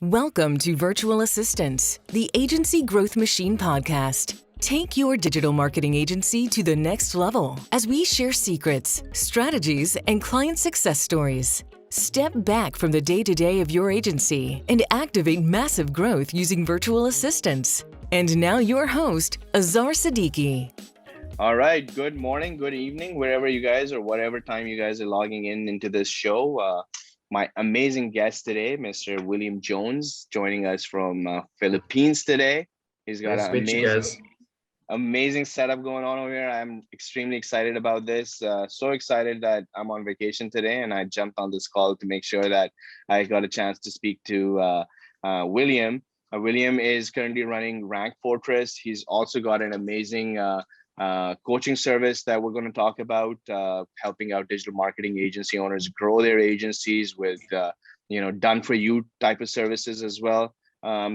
Welcome to Virtual Assistants, the Agency Growth Machine podcast. Take your digital marketing agency to the next level as we share secrets, strategies, and client success stories. Step back from the day-to-day of your agency and activate massive growth using virtual assistants. And now your host, Azar Siddiqui. All right. Good morning, good evening, wherever you guys or whatever time you guys are logging into this show. My amazing guest today, Mr. William Jones, joining us from Philippines today. He's got Nice an to meet you guys. amazing setup going on over here. I'm extremely excited about this. So excited that I'm on vacation today and I jumped on this call to make sure that I got a chance to speak to William. William is currently running Rank Fortress. He's also got an amazing coaching service that we're going to talk about, helping out digital marketing agency owners grow their agencies with done for you type of services as well.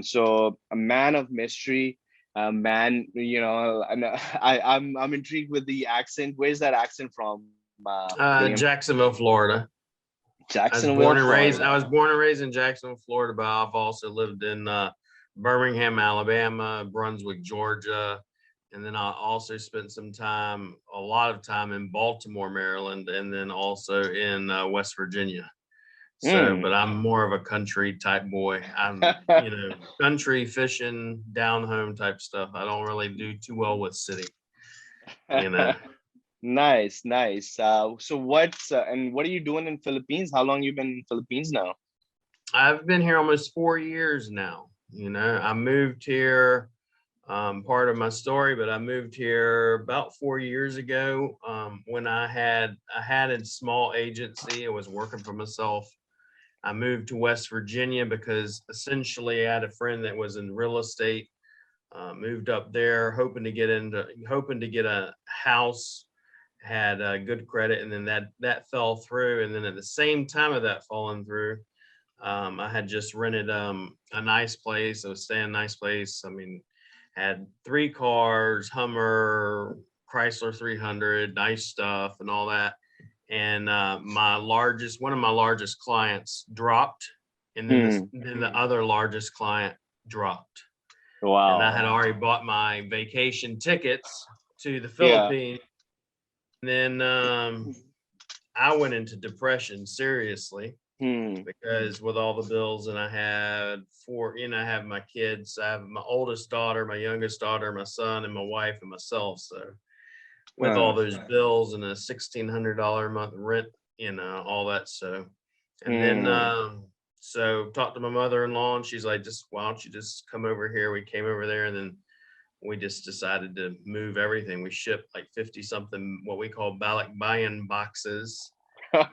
So a man of mystery, man, I'm intrigued with the accent. Where's that accent from? Jacksonville, Florida. Jacksonville, I was born and raised in Jacksonville, Florida, but I've also lived in Birmingham, Alabama, Brunswick, Georgia. And then I also spent a lot of time in Baltimore, Maryland, and then also in West Virginia. So, but I'm more of a country type boy. I'm, country fishing, down home type stuff. I don't really do too well with city, Nice. So what are you doing in Philippines? How long you been in Philippines now? I've been here almost 4 years now. I moved here. Part of my story, but I moved here about 4 years ago when I had a small agency. I was working for myself. I moved to West Virginia because essentially I had a friend that was in real estate. Moved up there hoping to get a house, had good credit, and then that fell through. And then at the same time of that falling through, I had just rented a nice place. I was staying in a nice place. I mean, had 3 cars, Hummer, Chrysler 300, nice stuff and all that. And one of my largest clients dropped, and then the other largest client dropped. Wow. And I had already bought my vacation tickets to the Philippines. Yeah. And then I went into depression seriously. Because with all the bills, and I had 4, I have my kids. I have my oldest daughter, my youngest daughter, my son, and my wife and myself. So with all those bills and a $1,600 a month rent, all that. So, and then, so talked to my mother-in-law, and she's like, why don't you just come over here? We came over there, and then we just decided to move everything. We shipped like 50 something, what we call balikbayan boxes.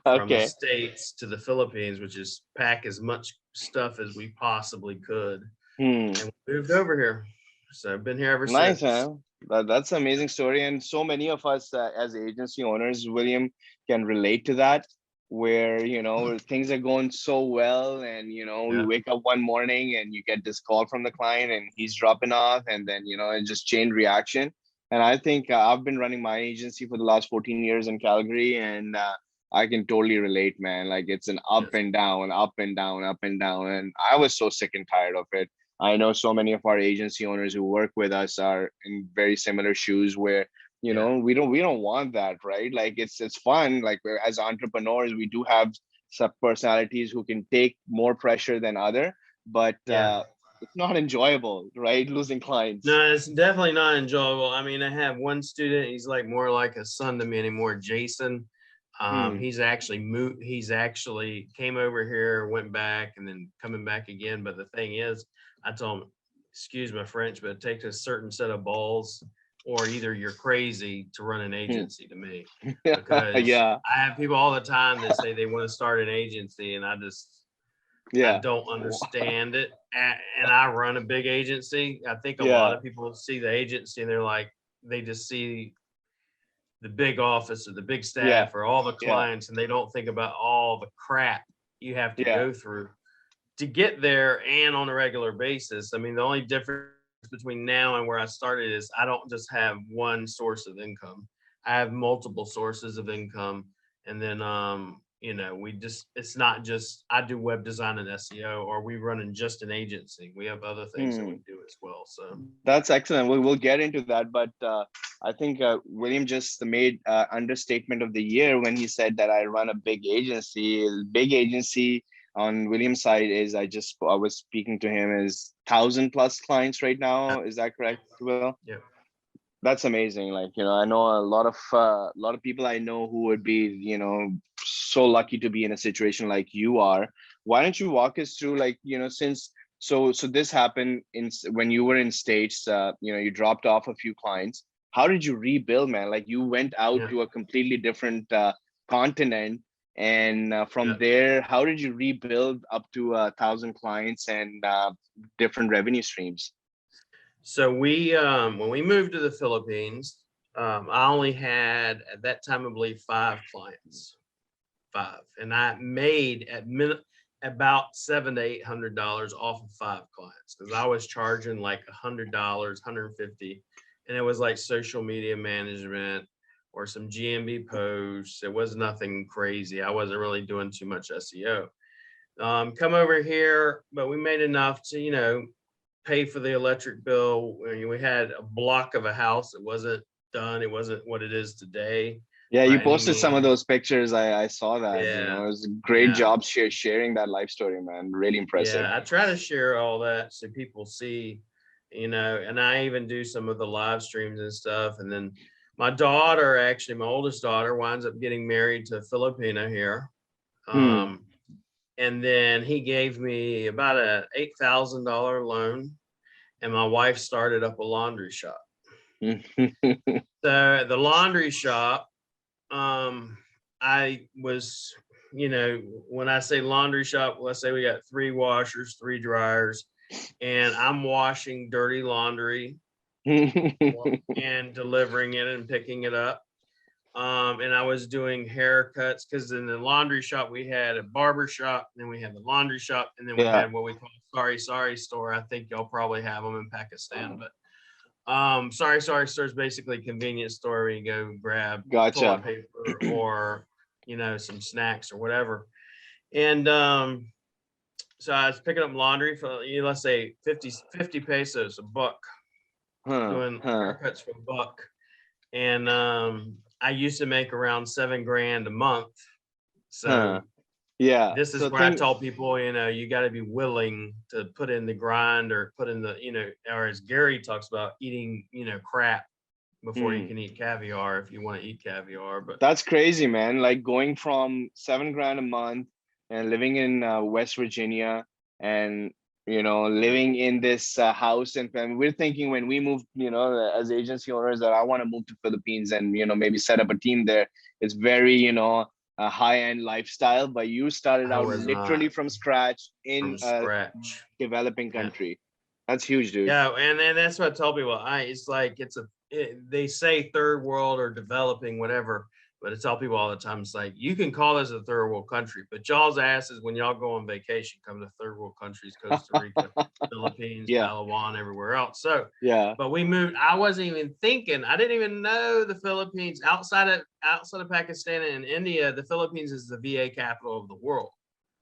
From the States to the Philippines, which is pack as much stuff as we possibly could. And we moved over here. So I've been here ever since. Nice, huh? That's an amazing story. And so many of us as agency owners, William, can relate to that, where, things are going so well. And, we wake up one morning and you get this call from the client and he's dropping off, and then, it's just chain reaction. And I think I've been running my agency for the last 14 years in Calgary, and I can totally relate, man. Like, it's an up and down, up and down, up and down. And I was so sick and tired of it. I know so many of our agency owners who work with us are in very similar shoes where, we don't want that, right? Like, it's fun. Like, as entrepreneurs, we do have some personalities who can take more pressure than other, but it's not enjoyable, right? Losing clients. No, it's definitely not enjoyable. I mean, I have one student, he's like more like a son to me anymore, Jason. He's actually moved. He's actually came over here, went back, and then coming back again. But the thing is, I told him, excuse my French, but it takes a certain set of balls, or either you're crazy to run an agency to me. Because I have people all the time that say they want to start an agency, and I don't understand it. And I run a big agency. I think a lot of people see the agency and they're like, they just see the big office or the big staff or all the clients, and they don't think about all the crap you have to go through to get there and on a regular basis. I mean, the only difference between now and where I started is I don't just have one source of income. I have multiple sources of income. And then it's not just I do web design and SEO, or we running just an agency. We have other things that we do as well. So that's excellent. We'll get into that, but I think William just made understatement of the year when he said that I run a big agency. Big agency on William's side is I was speaking to him is 1,000+ clients right now. Is that correct, Will? Yeah. That's amazing. Like, I know a lot of people I know who would be, so lucky to be in a situation like you are. Why don't you walk us through, like, since so this happened when you were in States, you dropped off a few clients. How did you rebuild, man? Like, you went out to a completely different continent, and from there, how did you rebuild up to 1,000 clients and different revenue streams? So we, when we moved to the Philippines, I only had at that time, I believe, 5 clients, and I made about $700 to $800 off of 5 clients, because I was charging like $100, $150, and it was like social media management or some GMB posts. It was nothing crazy. I wasn't really doing too much SEO. Come over here, but we made enough to, pay for the electric bill. We had a block of a house. It wasn't done. It wasn't what it is today. Yeah, you posted some of those pictures. I saw that. Yeah. It was a great job sharing that life story, man. Really impressive. Yeah, I try to share all that so people see, and I even do some of the live streams and stuff. And then my daughter, actually, my oldest daughter, winds up getting married to a Filipino here. And then he gave me about a $8,000 loan, and my wife started up a laundry shop. So the laundry shop, I was, when I say laundry shop, let's say we got 3 washers, 3 dryers, and I'm washing dirty laundry and delivering it and picking it up. And I was doing haircuts, because in the laundry shop we had a barber shop, and then we had the laundry shop, and then we had what we call Sorry store. I think y'all probably have them in Pakistan, but Sorry store is basically a convenience store where you go grab toilet paper or some snacks or whatever. And so I was picking up laundry for let's say 50 pesos, $1, doing haircuts for $1. And I used to make around $7,000 a month. So this is where I tell people, you got to be willing to put in the grind, or put in the, or as Gary talks about, eating, crap before you can eat caviar, if you want to eat caviar. But that's crazy, man. Like, going from $7,000 a month and living in West Virginia, and living in this house, and we're thinking when we moved, as agency owners, that I want to move to Philippines and maybe set up a team there. It's very a high-end lifestyle, but you started out literally from scratch in a developing country. That's huge, dude. Yeah, and that's what I tell people. It's like they say third world or developing, whatever. But I tell people all the time, it's like, you can call this a third world country, but y'all's asses, when y'all go on vacation, come to third world countries, Costa Rica, Philippines, Palawan, everywhere else. So, but we moved. I wasn't even thinking. I didn't even know the Philippines, outside of Pakistan and India. The Philippines is the VA capital of the world.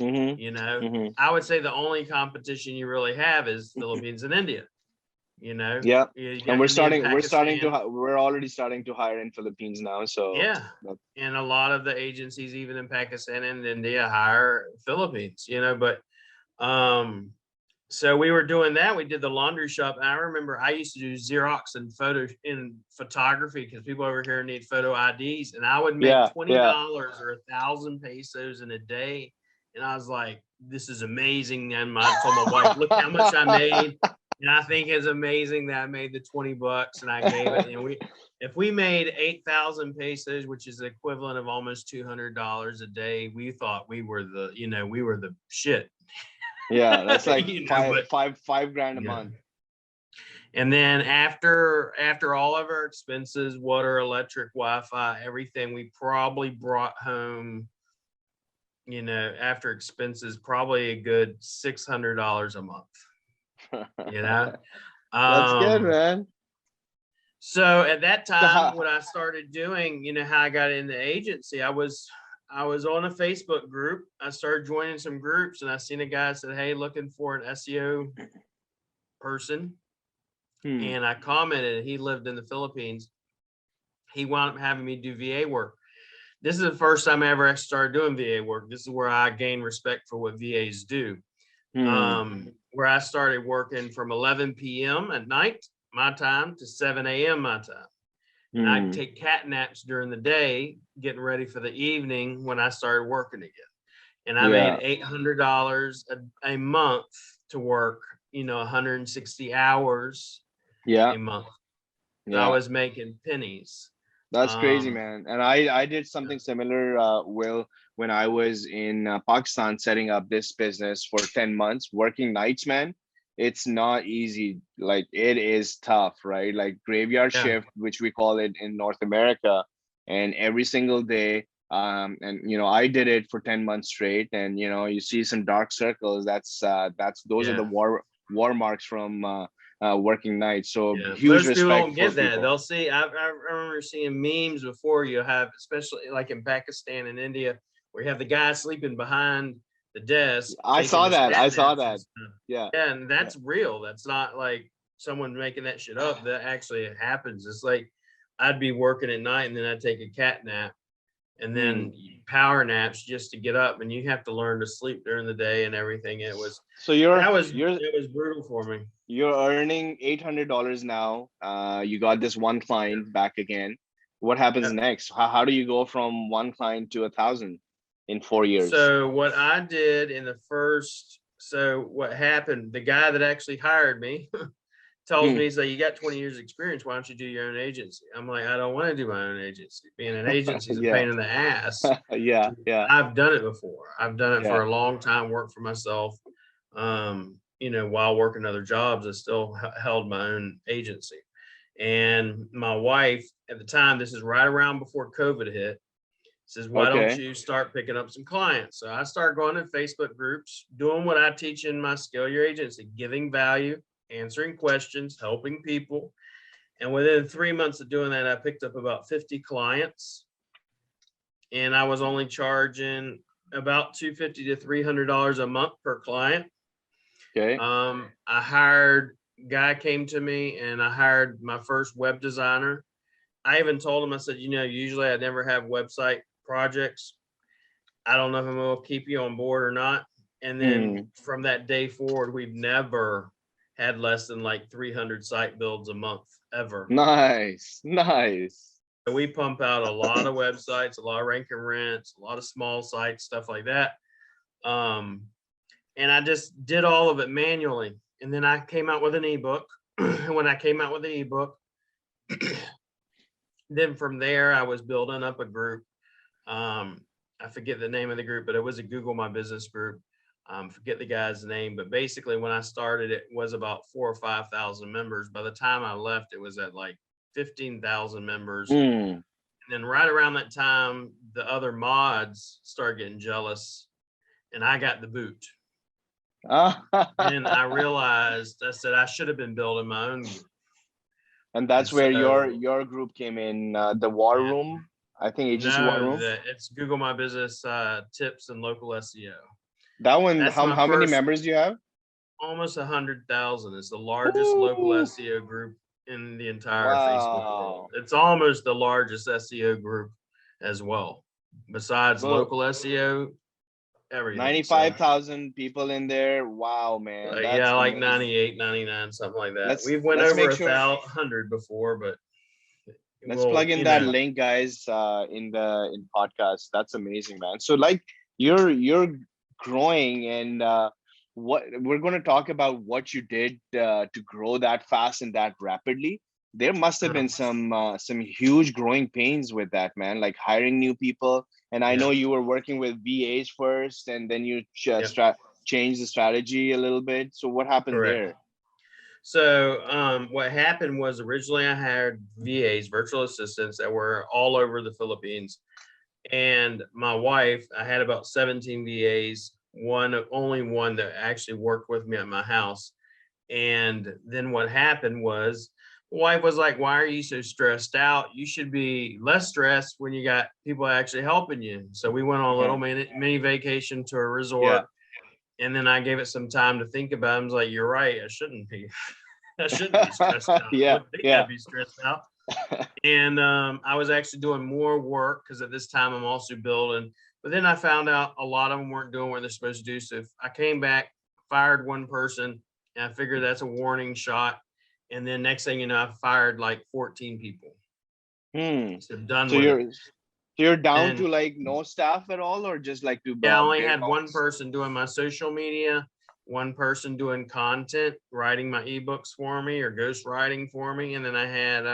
I would say the only competition you really have is Philippines and India. And we're already starting to hire in Philippines now. So and a lot of the agencies, even in Pakistan and India, hire Philippines. But so we were doing that. We did the laundry shop, and I remember I used to do Xerox and photography, because people over here need photo IDs, and I would make $20 or 1,000 pesos in a day, and I was like, "This is amazing." And I told my wife, "Look how much I made." And I think it's amazing that I made the $20, and I gave it. And if we made 8,000 pesos, which is the equivalent of almost $200 a day, we thought we were the shit. Yeah, that's like five grand a month. And then after all of our expenses, water, electric, Wi-Fi, everything, we probably brought home, after expenses, probably a good $600 a month. That's good, man. So at that time, what I started doing, how I got in the agency, I was I was on a Facebook group. I started joining some groups, and I seen a guy that said, "Hey, looking for an SEO person." And I commented. He lived in the Philippines. He wound up having me do VA work. This is the first time I ever started doing VA work. This is where I gained respect for what VAs do. Where I started working from 11 p.m. at night, my time, to 7 a.m. my time. And I'd take cat naps during the day, getting ready for the evening when I started working again. And I made $800 a month to work, 160 hours a month. So I was making pennies. That's crazy, man. And I did something similar, Will, when I was in Pakistan setting up this business for 10 months, working nights, man. It's not easy. Like, it is tough, right? Like graveyard shift, which we call it in North America, and every single day. And I did it for 10 months straight, and you see some dark circles. Those are the war marks from working nights. So huge most people respect don't get for that. people. They'll see. I remember seeing memes before. You have, especially like in Pakistan and India, where you have the guy sleeping behind the desk. I saw that. Yeah. And that's real. That's not like someone making that shit up. That actually happens. It's like I'd be working at night, and then I'd take a cat nap, and then power naps just to get up. And you have to learn to sleep during the day and everything. It was it was brutal for me. You're earning $800 now. You got this one client back again. What happens next? How do you go from one client to 1,000 in 4 years? So what I did what happened, the guy that actually hired me tells me, he's like, "You got 20 years experience. Why don't you do your own agency?" I'm like, "I don't want to do my own agency. Being an agency is a pain in the ass." Yeah. I've done it before. I've done it for a long time, worked for myself. While working other jobs, I still held my own agency. And my wife at the time, this is right around before COVID hit, says, "Why don't you start picking up some clients?" So I started going to Facebook groups, doing what I teach in my Scale Your Agency, giving value, answering questions, helping people. And within 3 months of doing that, I picked up about 50 clients. And I was only charging about $250 to $300 a month per client. I hired, guy came to me, and I hired my first web designer. I even told him, I said, usually I never have website projects. I don't know if I'm going to keep you on board or not. And then from that day forward, we've never had less than like 300 site builds a month ever. Nice. So we pump out a lot of websites, a lot of rank and rents, a lot of small sites, stuff like that. And I just did all of it manually. And then I came out with an ebook. And when I came out with the ebook, then from there, I was building up a group. I forget the name of the group, but it was a Google My Business group. Forget the guy's name, but basically when I started, it was about 4,000 or 5,000 members. By the time I left, it was at like 15,000 members. And then right around that time, the other mods started getting jealous, and I got the boot. And I realized, I said, I should have been building my own group. And that's where your group came in, the War Room. I think agency War Room. It's Google My Business tips and local SEO. That one, how many members do you have? Almost 100,000. It's the largest local SEO group in the entire Facebook world. It's almost the largest SEO group as well. Besides local SEO, everything. 95,000 people in there. Wow, man. Like amazing. 98, 99, something like that. We've went over 100 before, but let's plug in that link, guys, in podcast. That's amazing, man. So like you're growing, and what we're going to talk about what you did to grow that fast and that rapidly. There must have been some huge growing pains with that, man, like hiring new people. And I know you were working with VAs first, and then you changed the strategy a little bit. So what happened there? So what happened was, originally I hired VAs, virtual assistants, that were all over the Philippines. And my wife, I had about 17 VAs, only one that actually worked with me at my house. And then what happened was, Wife was like, why are you so stressed out? You should be less stressed when you got people actually helping you. So we went on a little mini vacation to a resort. And then I gave it some time to think about it. I was like, you're right. I shouldn't be. I shouldn't be stressed out. I would think I'd be stressed out. And I was actually doing more work because at this time I'm also building. But then I found out a lot of them weren't doing what they're supposed to do. So if I came back, fired one person, and I figured that's a warning shot. And then next thing you know, I fired like 14 people. So done with it. You're down to like no staff at all, or just like to I only had one person doing my social media, one person doing content, writing my ebooks for me or ghost writing for me, and then I had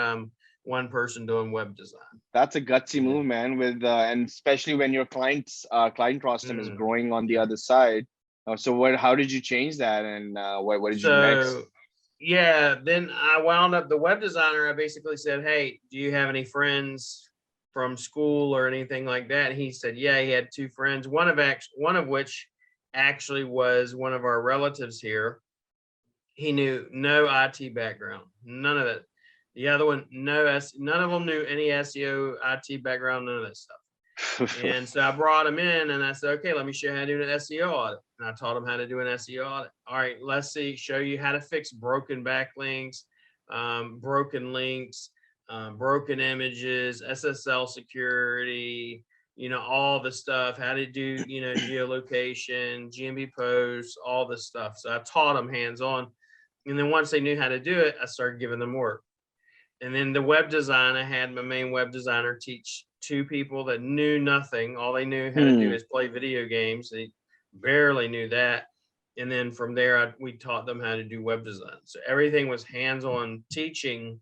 one person doing web design. That's a gutsy move, man. With and especially when your client roster is growing on the other side. So how did you change that, and what did you do next? Yeah, then I wound up the web designer. I basically said, hey, do you have any friends from school or anything like that? And he said, yeah, he had two friends, one of which actually was one of our relatives here. He knew no IT background, none of it. The other one, none of them knew any SEO, IT background, none of that stuff. And so I brought him in and I said, okay, let me show you how to do an SEO audit. And I taught him how to do an SEO audit. All right, let's show you how to fix broken backlinks, broken links, broken images, SSL security, all the stuff, how to do, geolocation, GMB posts, all this stuff. So I taught them hands-on. And then once they knew how to do it, I started giving them work. And then the web design, I had my main web designer teach two people that knew nothing. All they knew how to do is play video games. They barely knew that. And then from there, we taught them how to do web design. So everything was hands-on teaching.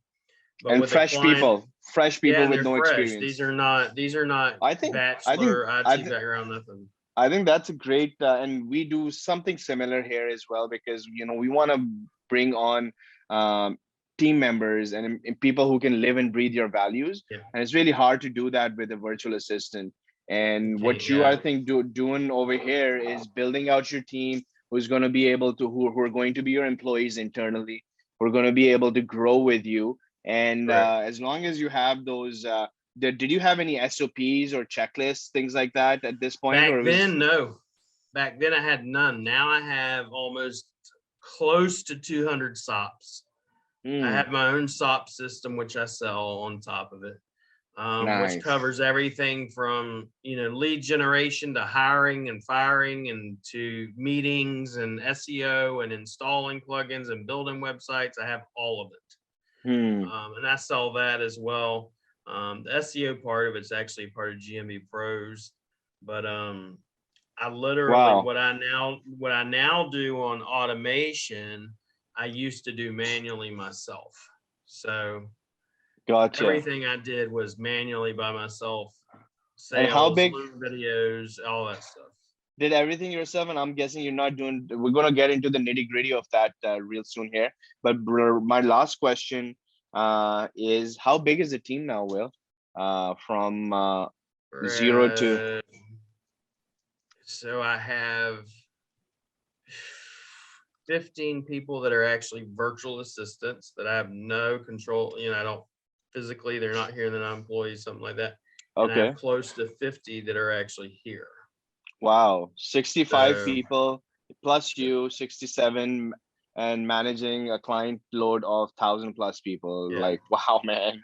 But and fresh people with no experience. These are not bachelor IT background, nothing. I think that's a great, and we do something similar here as well, because we want to bring on team members and people who can live and breathe your values. And it's really hard to do that with a virtual assistant. And what you I think doing over here is building out your team who's going to be able to who are going to be your employees internally, who are going to be able to grow with you. And as long as you have those, did you have any SOPs or checklists, things like that at this point? No. Back then I had none. Now I have almost close to 200 SOPs. I have my own SOP system, which I sell on top of it, which covers everything from, lead generation to hiring and firing and to meetings and SEO and installing plugins and building websites. I have all of it. And I sell that as well. The SEO part of it's actually part of GMB Pros, but I literally what I now do on automation, I used to do manually myself. So everything I did was manually by myself. Sales, and how big videos, all that stuff. Did everything yourself, and I'm guessing you're not doing. We're gonna get into the nitty-gritty of that real soon here. But my last question is, how big is the team now, Will? From 0 to. So I have 15 people that are actually virtual assistants that I have no control. I don't physically, they're not here, they're not employees, something like that. And I have close to 50 that are actually here. Wow, 65 people plus you, 67, and managing a client load of 1,000+ people. Like, wow, man,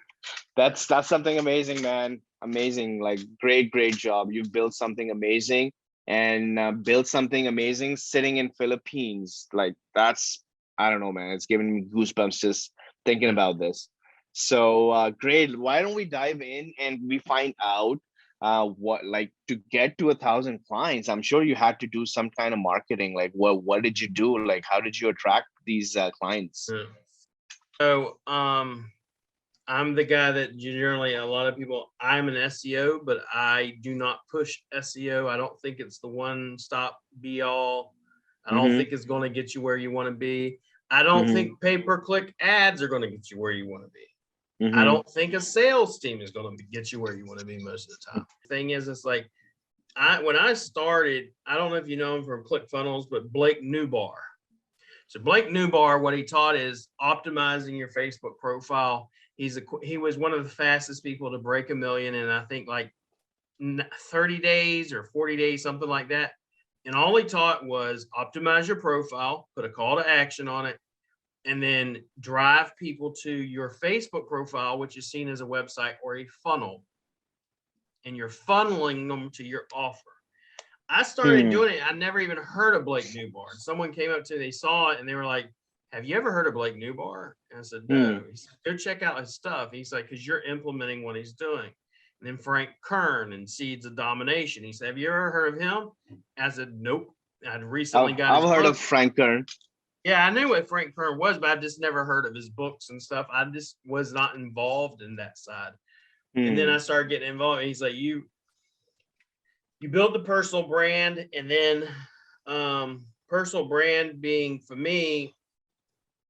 that's something amazing, man. Amazing, like great job. You've built something amazing. And built something amazing sitting in Philippines. Like that's, I don't know, man, it's giving me goosebumps just thinking about this. So great. Why don't we dive in and we find out what, like, to get to 1,000 clients? I'm sure you had to do some kind of marketing. Like what did you do? Like, how did you attract these clients? So I'm the guy that generally, a lot of people, I'm an SEO, but I do not push SEO. I don't think it's the one stop be all. I don't think it's going to get you where you want to be. I don't think pay-per-click ads are going to get you where you want to be. I don't think a sales team is going to get you where you want to be most of the time. The thing is, it's like, when I started, I don't know if you know him from ClickFunnels, but Blake Newbar. So Blake Newbar, what he taught is optimizing your Facebook profile. He was one of the fastest people to break 1 million in, I think, like 30 days or 40 days, something like that. And all he taught was optimize your profile, put a call to action on it, and then drive people to your Facebook profile, which is seen as a website or a funnel. And you're funneling them to your offer. I started doing it. I never even heard of Blake Newbar. Someone came up to me, they saw it, and they were like, have you ever heard of Blake Newbar? And I said, no. He said, go check out his stuff. He's like, because you're implementing what he's doing. And then Frank Kern and Seeds of Domination. He said, have you ever heard of him? I said, nope. I'd recently got his I've heard book. of Frank Kern. Yeah, I knew what Frank Kern was, but I just never heard of his books and stuff. I just was not involved in that side. And then I started getting involved. And he's like, you build the personal brand, and then personal brand being, for me,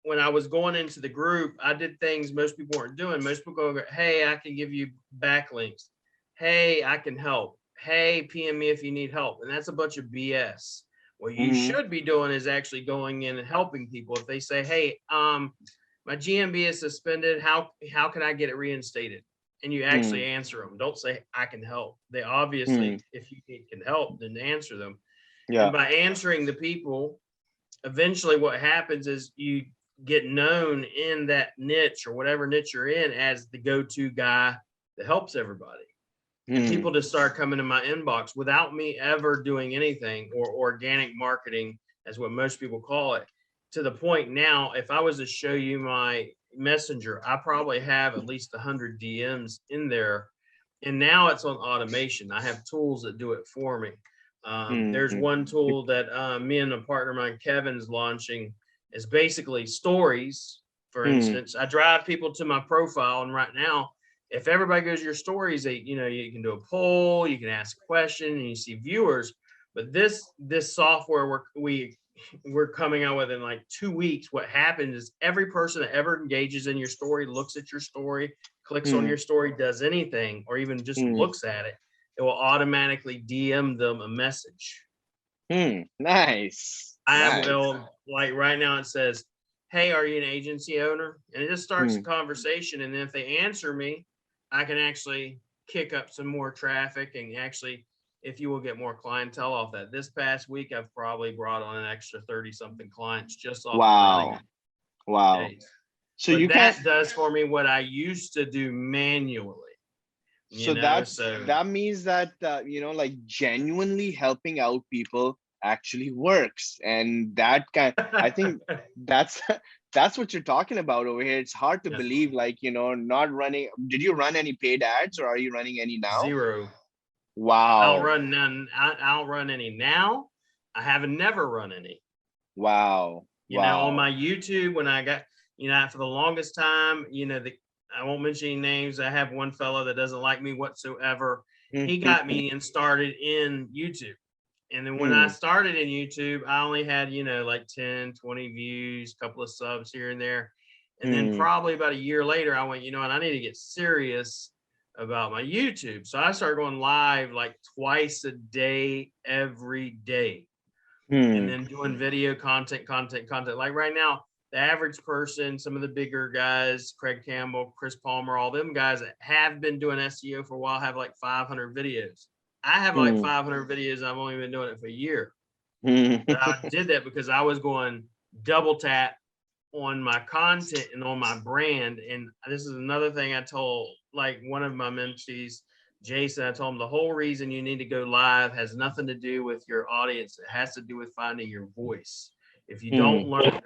when I was going into the group, I did things most people weren't doing. Most people go, hey, I can give you backlinks. Hey, I can help. Hey, PM me if you need help. And that's a bunch of BS. What you should be doing is actually going in and helping people. If they say, hey, my GMB is suspended, how can I get it reinstated? And you actually answer them. Don't say, I can help. They obviously, if you can help, then answer them. Yeah. And by answering the people, eventually what happens is you get known in that niche or whatever niche you're in as the go-to guy that helps everybody. And people just start coming to my inbox without me ever doing anything, or organic marketing, as what most people call it, to the point now, if I was to show you my Messenger, I probably have at least 100 DMs in there. And now it's on automation. I have tools that do it for me. There's one tool that me and a partner of mine, Kevin's launching, is basically stories. For instance, I drive people to my profile, and right now, if everybody goes to your stories, you can do a poll, you can ask a question, and you see viewers. But this software we're coming out with in like 2 weeks. What happens is every person that ever engages in your story, looks at your story, clicks on your story, does anything, or even just looks at it, it will automatically DM them a message. Nice. I have, like right now it says, hey, are you an agency owner? And it just starts a conversation. And then if they answer me, I can actually kick up some more traffic, and actually, if you will, get more clientele off that. This past week, I've probably brought on an extra 30 something clients just off. Wow. Days. So that does for me what I used to do manually. That means that, like genuinely helping out people actually works. And I think that's what you're talking about over here. It's hard to believe, like, not running. Did you run any paid ads, or are you running any now? Zero. Wow. I'll run none. I'll run any now. I haven't never run any. Wow. You know, on my YouTube, when I got, for the longest time, I won't mention any names. I have one fellow that doesn't like me whatsoever. He got me and started in YouTube. And then when I started in YouTube, I only had, like 10, 20 views, a couple of subs here and there. And then probably about a year later, I went, I need to get serious about my YouTube. So I started going live like twice a day, every day. And then doing video content. Like right now, the average person, some of the bigger guys, Craig Campbell, Chris Palmer, all them guys that have been doing SEO for a while have like 500 videos. I have like 500 videos. I've only been doing it for a year. But I did that because I was going double tap on my content and on my brand. And this is another thing I told like one of my mentees, Jason. I told him the whole reason you need to go live has nothing to do with your audience. It has to do with finding your voice. If you don't learn to find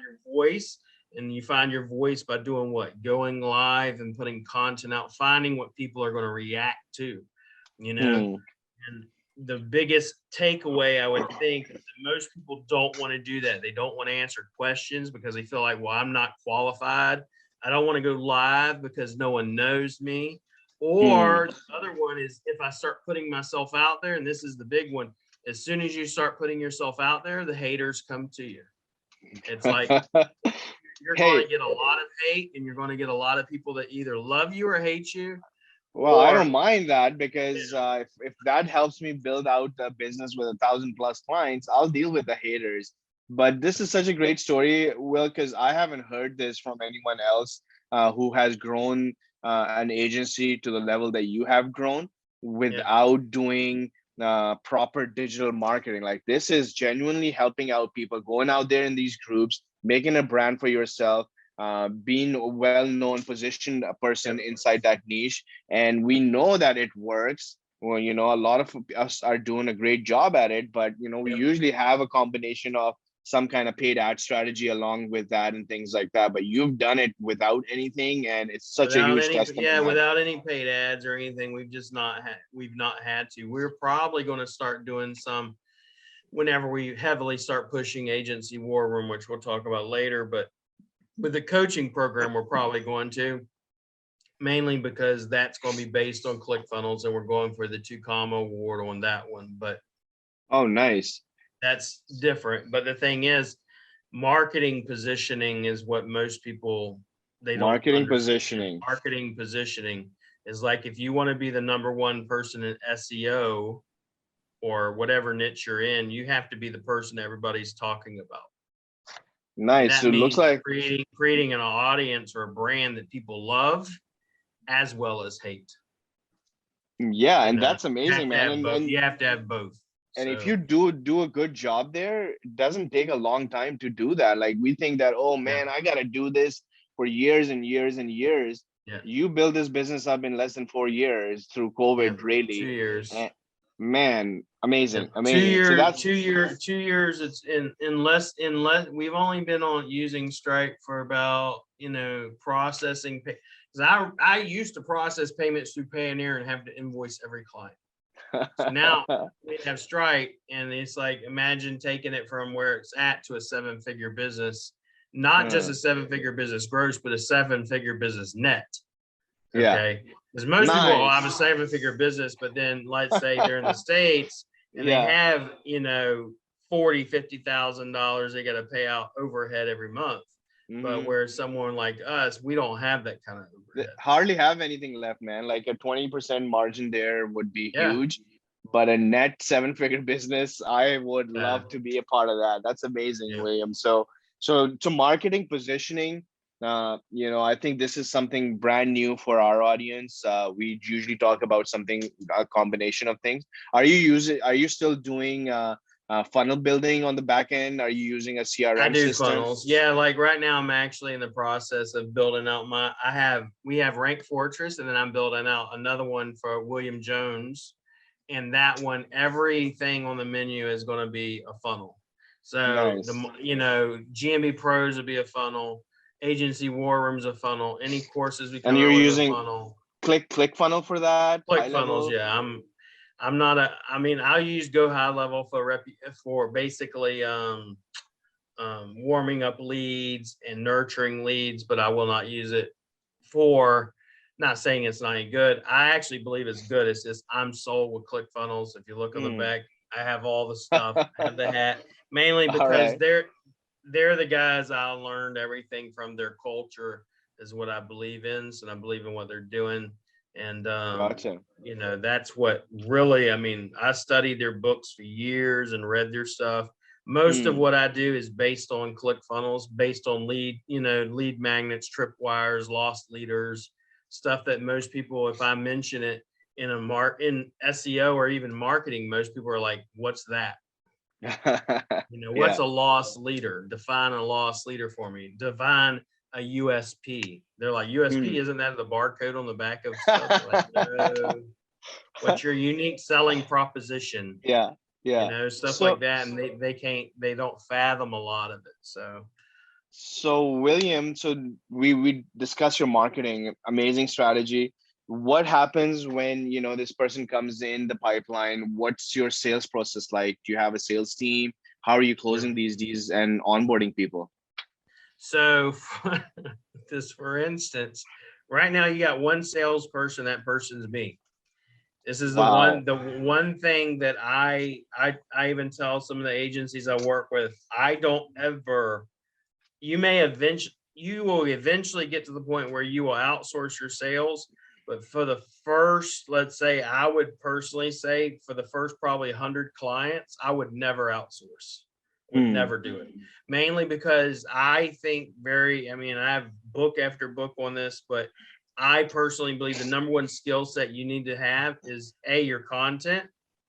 your voice, and you find your voice by doing what? Going live and putting content out, finding what people are going to react to, and the biggest takeaway I would think is that most people don't want to do that. They don't want to answer questions because they feel like, well, I'm not qualified. I don't want to go live because no one knows me. Or the other one is if I start putting myself out there, and this is the big one, as soon as you start putting yourself out there, the haters come to you. It's like you're going to get a lot of hate, and you're going to get a lot of people that either love you or hate you. Well, I don't mind that because if that helps me build out a business with 1,000+ clients, I'll deal with the haters. But this is such a great story, Will, because I haven't heard this from anyone else who has grown an agency to the level that you have grown Yeah. without doing proper digital marketing. Like this is genuinely helping out people, going out there in these groups, making a brand for yourself, being a well-known, positioned person Yep. inside that niche. And we know that it works. Well, a lot of us are doing a great job at it, but we Yep. usually have a combination of some kind of paid ad strategy along with that and things like that. But you've done it without anything, and it's such a Without huge any, testament, yeah, man. without any paid ads or anything, we've not had to. We're probably going to start doing some whenever we heavily start pushing agency war room, which we'll talk about later. But with the coaching program, we're probably going to, mainly because that's going to be based on ClickFunnels, and we're going for the 2 comma award on that one. But Oh, nice. that's different. But the thing is, marketing positioning is what most people, they don't Marketing understand. positioning. Marketing positioning is like, if you want to be the #1 person in SEO or whatever niche you're in, you have to be the person everybody's talking about. And Nice. that So it looks means like, creating an audience or a brand that people love as well as hate. yeah, You and know, that's amazing, man. you have to have both. And if So you do a good job there, it doesn't take a long time to do that. Like we think that, oh yeah, man, I gotta do this for years and years and years. yeah, You build this business up in less than 4 years through yeah. COVID, 2 really. years. And man, Yeah, amazing, two amazing. So years, that's 2 years. It's in less. We've only been on using Stripe for about, processing. Because I used to process payments through Payoneer and have to invoice every client. So now we have Stripe, and it's like, imagine taking it from where it's at to a 7-figure business, not just a 7-figure business gross, but a 7-figure business net. yeah, Okay. Because most people, oh, I have a nice. 7-figure business, but then let's say they're in the States and they Yeah. have, $40,000, $50,000 they got to pay out overhead every month. But where someone like us, we don't have that kind of overhead. Hardly have anything left, man. Like a 20% margin there would be Yeah. huge, but a net 7-figure business, I would Yeah. love to be a part of that. That's amazing, Yeah. William. So to marketing positioning, I think this is something brand new for our audience. We usually talk about something, a combination of things. Are you still doing funnel building on the back end? Are you using a I CRM do system? funnels. Yeah, like right now I'm actually in the process of building out we have Rank Fortress, and then I'm building out another one for William Jones. And that one, everything on the menu is going to be a funnel. So Nice. GMB Pros will be a funnel, Agency War Room's a funnel, any courses we And come you're out with a using funnel. ClickFunnel for that, high ClickFunnels, level? yeah. I'm not I'll use Go High Level for basically warming up leads and nurturing leads, but I will not use it for, not saying it's not any good. I actually believe it's good. It's just I'm sold with ClickFunnels. If you look on the back, I have all the stuff. I have the hat, mainly All because right. they're the guys I learned everything from. Their culture is what I believe in, and I believe in what they're doing. And Gotcha. that's what really, I studied their books for years and read their stuff. Most of what I do is based on ClickFunnels, based on lead magnets, tripwires, lost leaders, stuff that most people, if I mention it in in SEO or even marketing, most people are like, "What's that?" What's Yeah. a lost leader? Define a lost leader for me. Define a USP. They're like, USP, isn't that the barcode on the back of stuff? Like, no. What's your unique selling proposition? Yeah. Yeah. Stuff like So that. And they don't fathom a lot of it. so William, so we discuss your marketing, amazing strategy. What happens when, this person comes in the pipeline? What's your sales process like? Do you have a sales team? How are you Yeah. closing these deals and onboarding people? So for instance, right now you got one salesperson, that person's me. This is Wow. the one thing that I even tell some of the agencies I work with, I don't ever, you will eventually get to the point where you will outsource your sales. But for the first, let's say, I would personally say for the first probably 100 clients, I would never outsource would never do it. Mainly because I think I have book after book on this, but I personally believe the number one skill set you need to have is your content.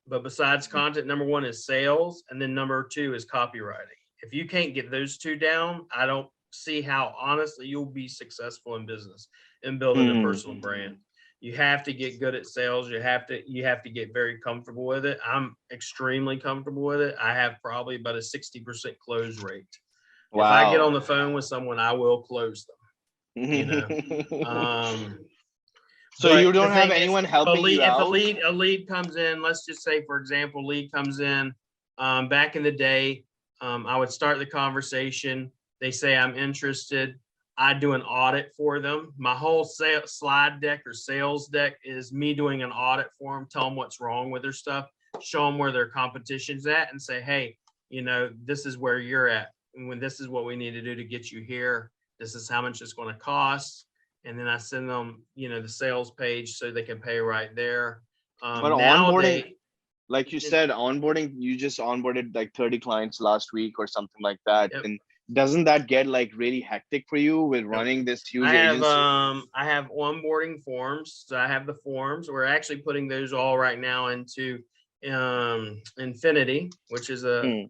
But besides content, number one is sales. And then number two is copywriting. If you can't get those two down, I don't see how honestly you'll be successful in business and building a personal brand. You have to get good at sales. You have to get very comfortable with it. I'm extremely comfortable with it. I have probably about a 60% close rate. Wow. If I get on the phone with someone, I will close them. You know. So you don't have anyone helping you out? If a lead comes in, let's just say, for example, lead comes in. Back in the day, I would start the conversation. They say I'm interested. I do an audit for them. My whole slide deck or sales deck is me doing an audit for them, tell them what's wrong with their stuff, show them where their competition's at, and say, hey, this is where you're at. And when this is what we need to do to get you here, this is how much it's going to cost. And then I send them, the sales page so they can pay right there. But onboarding, like you said, onboarding, you just onboarded like 30 clients last week or something like that. Yep. And doesn't that get like really hectic for you with running this huge agency? I have onboarding forms. So I have the forms. We're actually putting those all right now into Infinity, which is a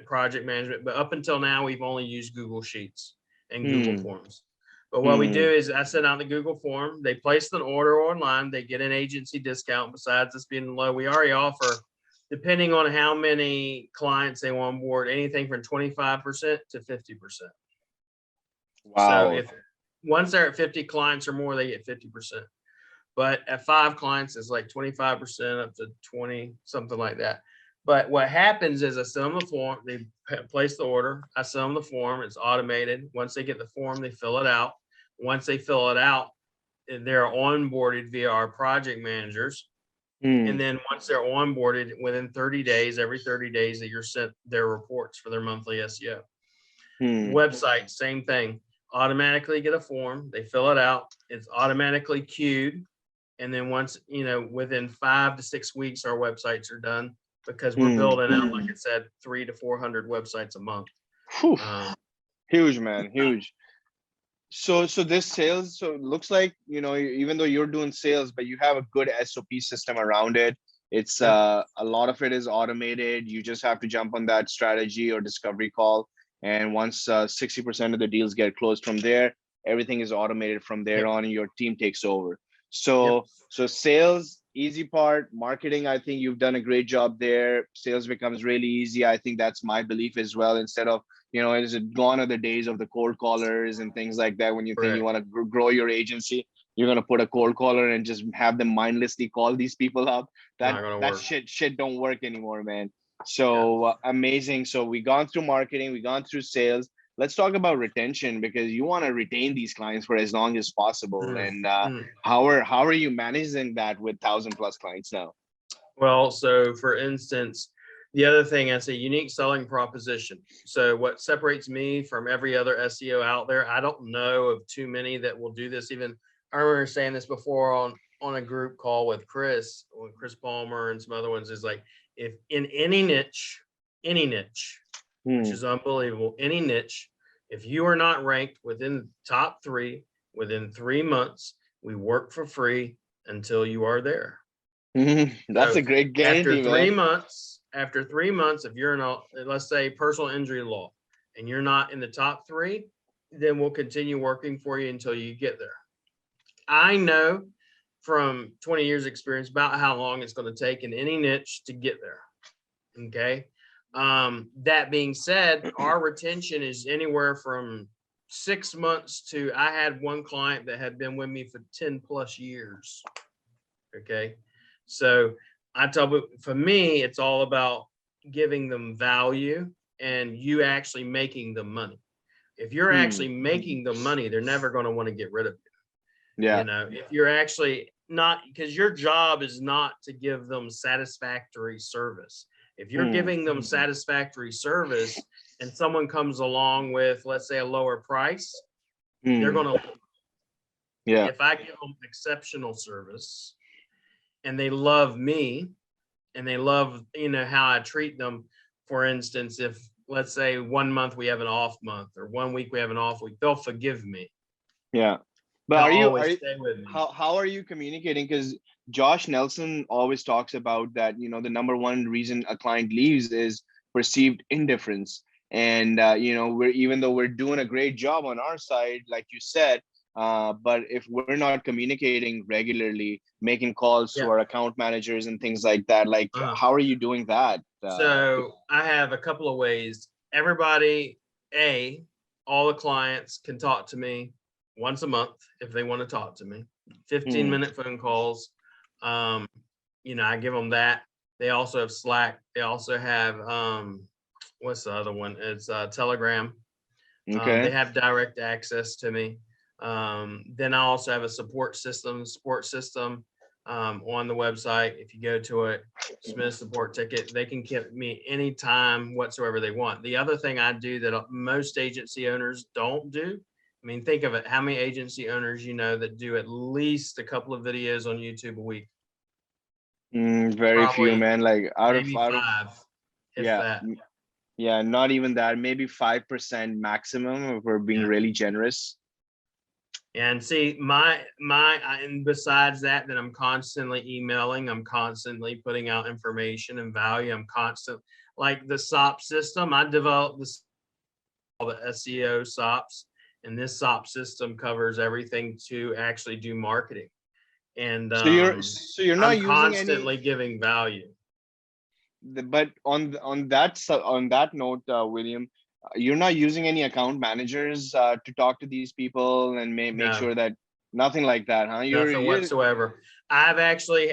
project management. But up until now, we've only used Google Sheets and Google Forms. But what we do is I send out the Google form. They place an order online. They get an agency discount. Besides this being low, we already offer, depending on how many clients they want on board, anything from 25% to 50%. Wow. So once they're at 50 clients or more, they get 50%. But at 5 clients, it's like 25% up to 20, something like that. But what happens is I send them the form. They place the order. I send them the form. It's automated. Once they get the form, they fill it out. Once they fill it out, they're onboarded via our project managers. And then once they're onboarded, within 30 days, every 30 days, that you're sent their reports for their monthly SEO. Website, same thing. Automatically get a form. They fill it out. It's automatically queued. And then once, within 5 to 6 weeks, our websites are done, because we're building out, like I said, 300 to 400 websites a month. Huge, man, huge. So this sales, so it looks like, even though you're doing sales, but you have a good SOP system around it. It's a lot of it is automated. You just have to jump on that strategy or discovery call. And once 60% of the deals get closed from there, everything is automated from there on, and your team takes over. So sales, easy part. Marketing, I think you've done a great job there. Sales becomes really easy. I think that's my belief as well. Instead of, is it gone are the days of the cold callers and things like that. When you think you want to grow your agency, you're going to put a cold caller and just have them mindlessly call these people up. That shit don't work anymore, man. So amazing. So we gone through marketing, we gone through sales. Let's talk about retention, because you want to retain these clients for as long as possible. And how are you managing that with 1,000+ clients now? Well, so for instance, the other thing is a unique selling proposition. So what separates me from every other SEO out there, I don't know of too many that will do this. Even I remember saying this before on a group call with Chris Palmer and some other ones, is like, if in any niche, which is unbelievable, any niche, if you are not ranked within top 3 within 3 months, we work for free until you are there. That's a great guarantee. After 3 months, if you're in let's say personal injury law, and you're not in the top 3, then we'll continue working for you until you get there. I know from 20 years experience about how long it's going to take in any niche to get there. Okay. That being said, our retention is anywhere from 6 months to, I had one client that had been with me for 10+ years. Okay. So I tell you, for me, it's all about giving them value and you actually making the money. If you're actually making the money, they're never going to want to get rid of you. Yeah. If you're actually not, because your job is not to give them satisfactory service. If you're giving them satisfactory service and someone comes along with, let's say, a lower price, they're going to, if I give them exceptional service and they love me and they love, how I treat them. For instance, if let's say 1 month we have an off month, or 1 week we have an off week, they'll forgive me. Yeah. But They'll are you always stay with me. how are you communicating? Because Josh Nelson always talks about that, you know, the number one reason a client leaves is perceived indifference. And you know, even though we're doing a great job on our side, like you said, but if we're not communicating regularly, making calls to Yeah. our account managers and things like that, like how are you doing that? So I have a couple of ways. Everybody, all the clients can talk to me once a month if they want to talk to me. 15-minute phone calls. You know, I give them that. They also have Slack. They also have what's the other one? It's Telegram. Okay. They have direct access to me. Then I also have a support system on the website. If you go to it, submit a support ticket, they can get me anytime whatsoever they want. The other thing I do that most agency owners don't do, I mean, think of it, how many agency owners you know that do at least a couple of videos on YouTube a week? Very few, Probably man. Like out of maybe 5, if yeah, that. yeah, not even that. Maybe 5% maximum if we're being Yeah. really generous. And see, and besides that, then I'm constantly emailing, I'm constantly putting out information and value. I'm constant, like the SOP system. I developed this, all the SEO SOPs, and this SOP system covers everything to actually do marketing. And So you're not I'm using constantly any, giving value. but on that note, William, you're not using any account managers to talk to these people and make No. sure that nothing like that, huh? Nothing whatsoever. I've actually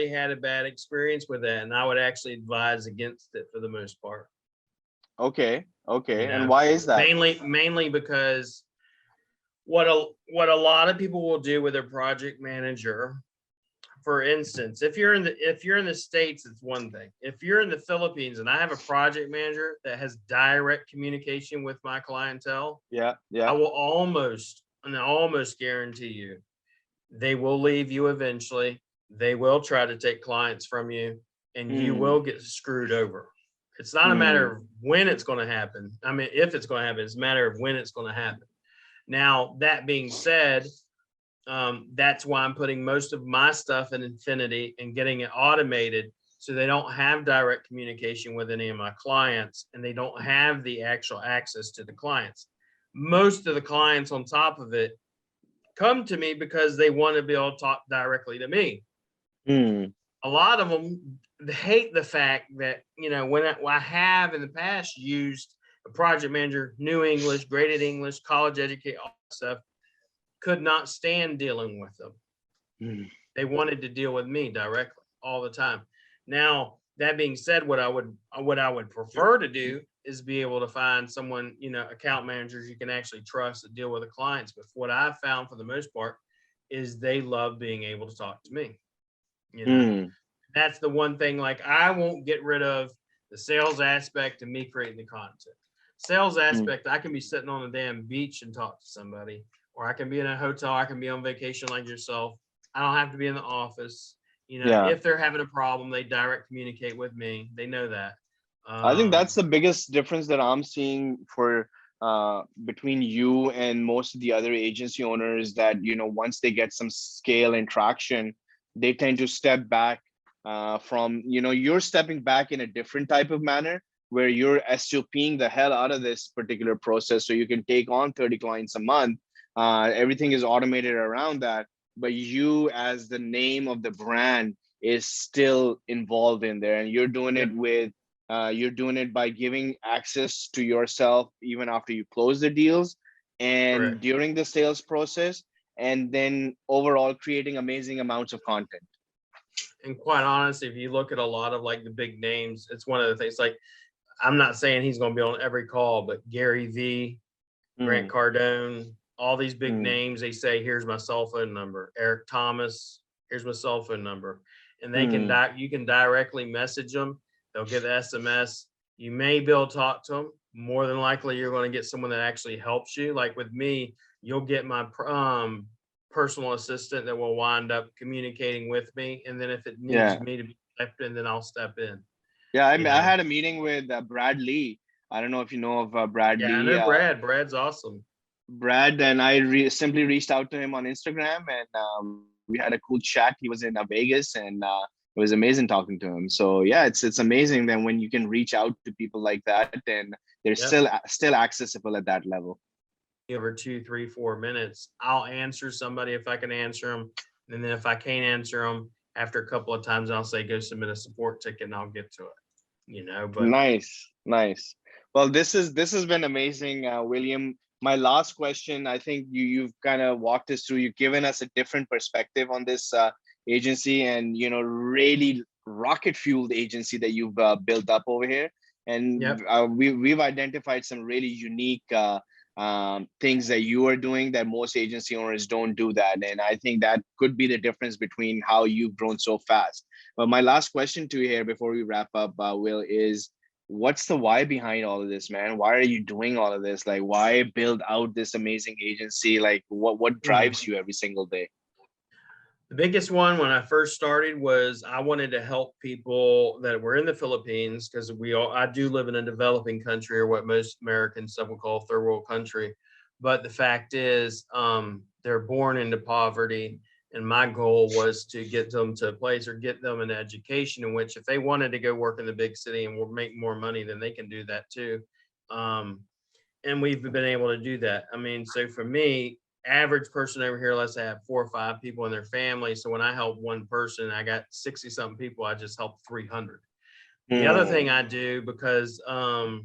had a bad experience with that, and I would actually advise against it for the most part. Okay. You And know, why is that? mainly because what a lot of people will do with their project manager, for instance, if you're in the States, it's one thing. If you're in the Philippines and I have a project manager that has direct communication with my clientele, Yeah. I will almost guarantee you they will leave you eventually. They will try to take clients from you, and you will get screwed over. It's not a matter of when it's going to happen. I mean, if it's going to happen, it's a matter of when it's going to happen. Now, that being said, that's why I'm putting most of my stuff in Infinity and getting it automated, so they don't have direct communication with any of my clients, and they don't have the actual access to the clients. Most of the clients on top of it come to me because they want to be able to talk directly to me. A lot of them hate the fact that, you know, when I have in the past used a project manager, knew English, graded English, college educated, all that stuff, could not stand dealing with them. They wanted to deal with me directly all the time. Now, that being said, what I would prefer to do is be able to find someone, you know, account managers you can actually trust to deal with the clients. But what I've found for the most part is they love being able to talk to me. You know, that's the one thing, like, I won't get rid of the sales aspect of me creating the content. Sales aspect, I can be sitting on a damn beach and talk to somebody, or I can be in a hotel, I can be on vacation like yourself. I don't have to be in the office. You know, if they're having a problem, they direct communicate with me. They know that. I think that's the biggest difference that I'm seeing for between you and most of the other agency owners, that, you know, once they get some scale and traction, they tend to step back from, you know, you're stepping back in a different type of manner, where you're SOPing the hell out of this particular process so you can take on 30 clients a month. Everything is automated around that, but you, as the name of the brand, is still involved in there, and you're doing it with you're doing it by giving access to yourself even after you close the deals and during the sales process, and then overall creating amazing amounts of content. And quite honestly, if you look at a lot of like the big names, it's one of the things, like, I'm not saying he's going to be on every call, but Gary V, Grant Cardone, all these big names, they say, here's my cell phone number. Eric Thomas, here's my cell phone number. And they can you can directly message them. They'll get the SMS. You may be able to talk to them. More than likely, you're going to get someone that actually helps you. Like with me, you'll get my personal assistant that will wind up communicating with me. And then if it needs me to be stepped in, then I'll step in. Yeah, I had a meeting with Brad Lee. I don't know if you know of Brad Yeah, I Lee. know Brad. Brad's awesome. Brad and I simply reached out to him on Instagram, and we had a cool chat. He was in Vegas, and it was amazing talking to him. So yeah, it's amazing then when you can reach out to people like that, and they're Yep. still accessible at that level. Over 2, 3, 4 minutes, I'll answer somebody if I can answer them, and then if I can't answer them after a couple of times, I'll say go submit a support ticket and I'll get to it. But Nice. Well, this has been amazing, William. My last question, I think you've kind of walked us through. You've given us a different perspective on this agency, and really rocket fueled agency that you've built up over here. And yep. We've identified some really unique things that you are doing that most agency owners don't do that. And I think that could be the difference between how you've grown so fast. But my last question to you here before we wrap up, Will, is what's the why behind all of this, man? Why are you doing all of this? Like, why build out this amazing agency? Like, what drives you every single day? The biggest one when I first started was I wanted to help people that were in the Philippines, because I do live in a developing country, or what most Americans would call third world country. But the fact is, they're born into poverty. And my goal was to get them to a place, or get them an education in which if they wanted to go work in the big city and will make more money, then they can do that too. And we've been able to do that. I mean, so for me, average person over here, let's say, have 4 or 5 people in their family. So when I help one person, I got 60 something people, I just helped 300. The other thing I do, because of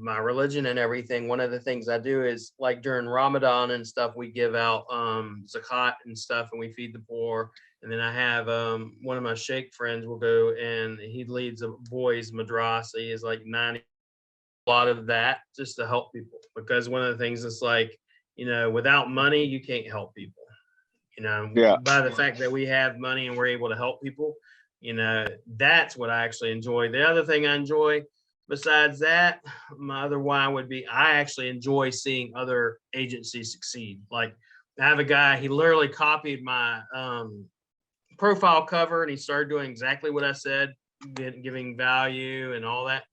my religion and everything, one of the things I do is, like, during Ramadan and stuff, we give out zakat and stuff, and we feed the poor. And then I have one of my sheikh friends will go, and he leads a boys madrasa. He is like 90, a lot of that just to help people, because one of the things is like, without money, you can't help people. Yeah. By the fact that we have money and we're able to help people, that's what I actually enjoy. The other thing I enjoy besides that, my other why would be I actually enjoy seeing other agencies succeed. Like, I have a guy, he literally copied my profile cover, and he started doing exactly what I said, giving value and all that.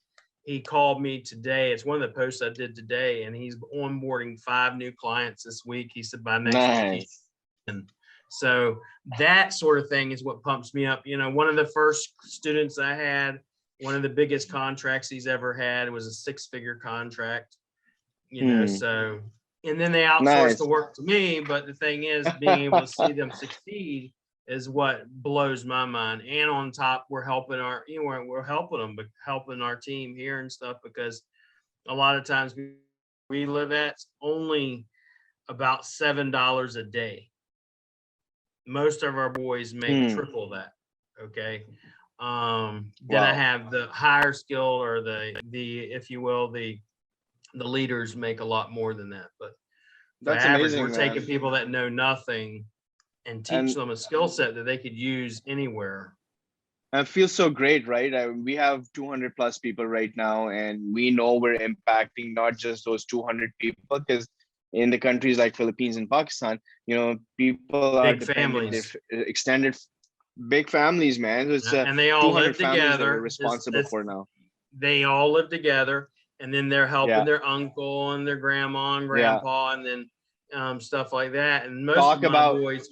He called me today. It's one of the posts I did today, and he's onboarding 5 new clients this week. He said by next week he's in. So that sort of thing is what pumps me up. One of the first students I had, one of the biggest contracts he's ever had, was a 6-figure contract. So, and then they outsource the work to me. But the thing is, being able to see them succeed is what blows my mind. And on top, we're helping we're helping them, but helping our team here and stuff, because a lot of times we live at only about $7 a day. Most of our boys make triple that. Okay. Then I have the higher skill, or the if you will, the leaders make a lot more than that. But that's average, amazing. We're taking people that know nothing and teach them a skill set that they could use anywhere. It feels so great, right? We have 200 plus people right now, and we know we're impacting not just those 200 people, because in the countries like Philippines and Pakistan, people are big families, extended big families, man. It's and they all live together. That we're responsible for now. They all live together, and then they're helping their uncle and their grandma and grandpa, and then stuff like that. And most of my boys,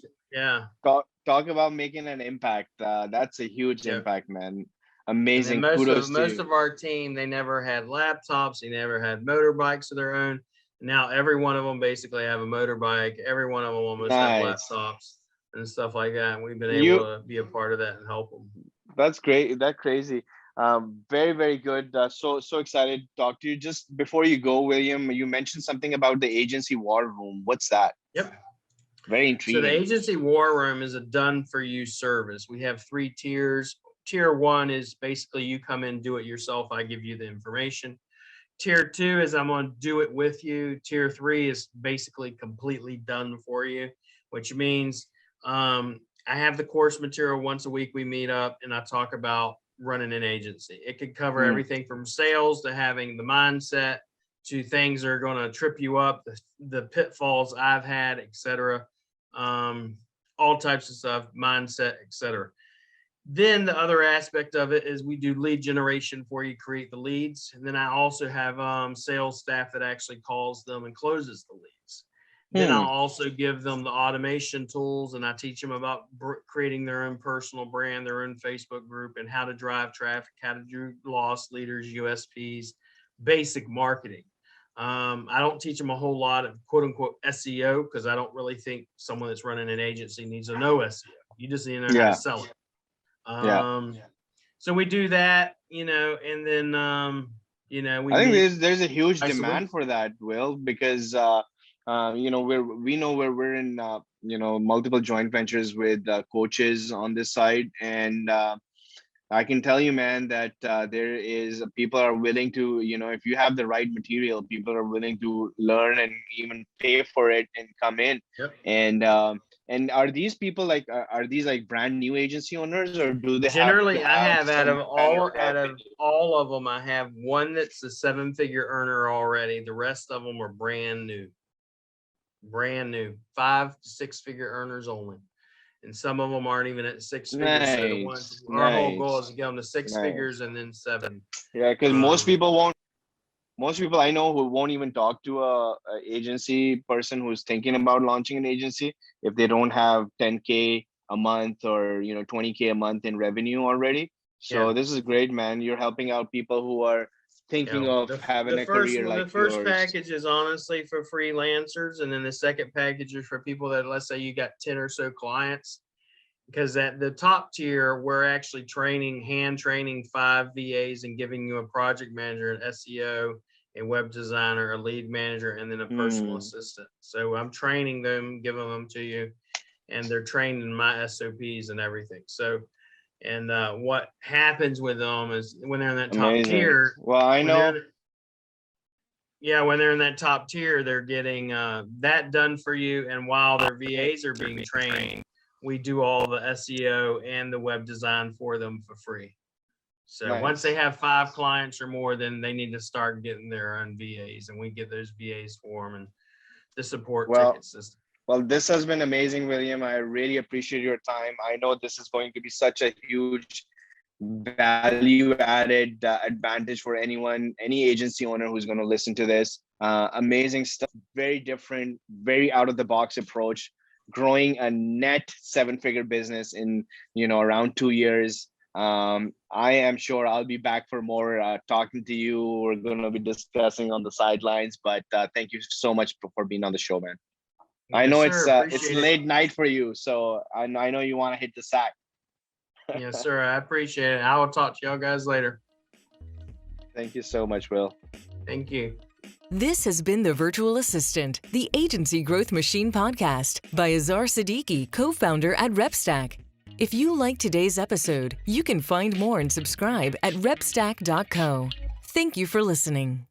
talk about making an impact. That's a huge impact, man. Amazing. Most of our team, they never had laptops. They never had motorbikes of their own. Now every one of them basically have a motorbike. Every one of them almost have laptops and stuff like that. And we've been able to be a part of that and help them. That's great. That's crazy. Very, very good. So excited to talk to you. Just before you go, William, you mentioned something about the agency war room. What's that? Yep. Very intriguing. So the agency war room is a done for you service. We have 3 tiers. Tier 1 is basically you come in, do it yourself. I give you the information. Tier 2 is I'm going to do it with you. Tier 3 is basically completely done for you, which means I have the course material once a week. We meet up and I talk about running an agency. It could cover everything from sales to having the mindset to things that are going to trip you up, the pitfalls I've had, etc. All types of stuff, mindset, etc. Then the other aspect of it is we do lead generation for you, create the leads. And then I also have sales staff that actually calls them and closes the leads. Then I'll also give them the automation tools, and I teach them about creating their own personal brand, their own Facebook group, and how to drive traffic, how to do loss leaders, USPs, basic marketing. I don't teach them a whole lot of quote unquote SEO, because I don't really think someone that's running an agency needs to know SEO. You just need to know how to sell it. So we do that, and then, I think there's a huge demand for that, Will, because, we know we're in, multiple joint ventures with coaches on this side. And I can tell you, man, that people are willing to, if you have the right material, people are willing to learn and even pay for it and come in. Yep. And are these people are these like brand new agency owners, or do they generally I have out of all of them, I have one that's a 7-figure earner already. The rest of them are brand new, 5 to 6-figure earners only. And some of them aren't even at 6 figures. Nice, So the ones, our whole goal is to get them to 6 figures and then 7. Yeah, because most people I know who won't even talk to a agency person who's thinking about launching an agency if they don't have 10K a month or 20K a month in revenue already. So this is great, man. You're helping out people who are thinking of having a career like yours. The first package is honestly for freelancers, and then the second package is for people that, let's say you got 10 or so clients, because at the top tier, we're actually hand training 5 VAs and giving you a project manager, an SEO, a web designer, a lead manager, and then a personal assistant. So I'm training them, giving them to you, and they're trained in my SOPs and everything. So, and what happens with them is when they're in that top tier. Well, I know. When they're in that top tier, they're getting that done for you. And while their VAs are being trained, we do all the SEO and the web design for them for free. So once they have 5 clients or more, then they need to start getting their own VAs, and we get those VAs for them and the support ticket system. Well, this has been amazing, William. I really appreciate your time. I know this is going to be such a huge value added advantage for any agency owner who's going to listen to this. Amazing stuff, very different, very out of the box approach, growing a net 7-figure business in, around 2 years. I am sure I'll be back for more talking to you. We're going to be discussing on the sidelines, but thank you so much for being on the show, man. Yes, I know sir, it's late night for you, so I know you want to hit the sack. Yes, sir. I appreciate it. I will talk to y'all guys later. Thank you so much, Will. Thank you. This has been The Virtual Assistant, the Agency Growth Machine podcast by Azar Siddiqui, co-founder at RepStack. If you like today's episode, you can find more and subscribe at repstack.co. Thank you for listening.